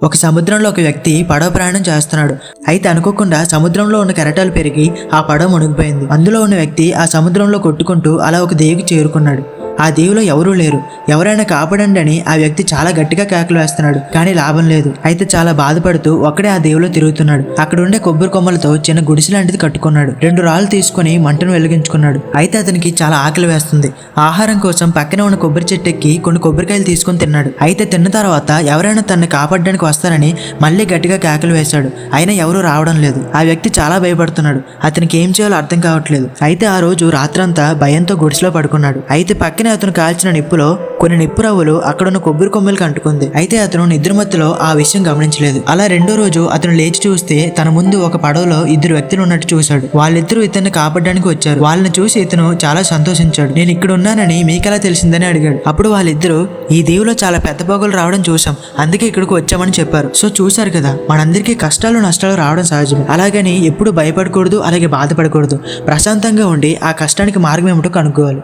ఒక సముద్రంలో ఒక వ్యక్తి పడవ ప్రయాణం చేస్తున్నాడు. అయితే అనుకోకుండా సముద్రంలో ఉన్న కెరటాలు పెరిగి ఆ పడవ మునిగిపోయింది. అందులో ఉన్న వ్యక్తి ఆ సముద్రంలో కొట్టుకుంటూ అలా ఒక దీవికి చేరుకున్నాడు. ఆ దీవిలో ఎవరూ లేరు. ఎవరైనా కాపాడండి అని ఆ వ్యక్తి చాలా గట్టిగా కేకలు వేస్తున్నాడు, కానీ లాభం లేదు. అయితే చాలా బాధపడుతూ ఒక్కడే ఆ దీవిలో తిరుగుతున్నాడు. అక్కడ ఉండే కొబ్బరి కొమ్మలతో చిన్న గుడిసె లాంటిది కట్టుకున్నాడు. 2 రాళ్ళు తీసుకుని మంటను వెలిగించుకున్నాడు. అయితే అతనికి చాలా ఆకలి వేస్తుంది. ఆహారం కోసం పక్కనే ఉన్న కొబ్బరి చెట్టు ఎక్కి కొన్ని కొబ్బరికాయలు తీసుకుని తిన్నాడు. అయితే తిన్న తర్వాత ఎవరైనా తనని కాపాడడానికి వస్తారని మళ్ళీ గట్టిగా కేకలు వేశాడు. అయినా ఎవరూ రావడం లేదు. ఆ వ్యక్తి చాలా భయపడుతున్నాడు. అతనికి ఏం చేయాలో అర్థం కావట్లేదు. అయితే ఆ రోజు రాత్రంతా భయంతో గుడిసెలో పడుకున్నాడు. అయితే పక్కనే అతను కాల్చిన నిప్పులో కొన్ని నిప్పు రవ్వలు అక్కడున్న కొబ్బరి కొమ్మలకి అంటుకుంది. అయితే అతను నిద్రమత్తులో ఆ విషయం గమనించలేదు. అలా 2వ రోజు అతను లేచి చూస్తే తన ముందు ఒక పడవలో 2 వ్యక్తులు ఉన్నట్టు చూశాడు. వాళ్ళిద్దరూ ఇతన్ని కాపాడడానికి వచ్చారు. వాళ్ళని చూసి ఇతను చాలా సంతోషించాడు. నేను ఇక్కడ ఉన్నానని మీకెలా తెలిసిందని అడిగాడు. అప్పుడు వాళ్ళిద్దరూ ఈ దీవిలో చాలా పెద్ద పొగలు రావడం చూసాం, అందుకే ఇక్కడికి వచ్చామని చెప్పారు. సో చూశారు కదా, మనందరికీ కష్టాలు నష్టాలు రావడం సహజమే. అలాగని ఎప్పుడు భయపడకూడదు, అలాగే బాధపడకూడదు. ప్రశాంతంగా ఉండి ఆ కష్టానికి మార్గం ఏమిటో కనుక్కోవాలి.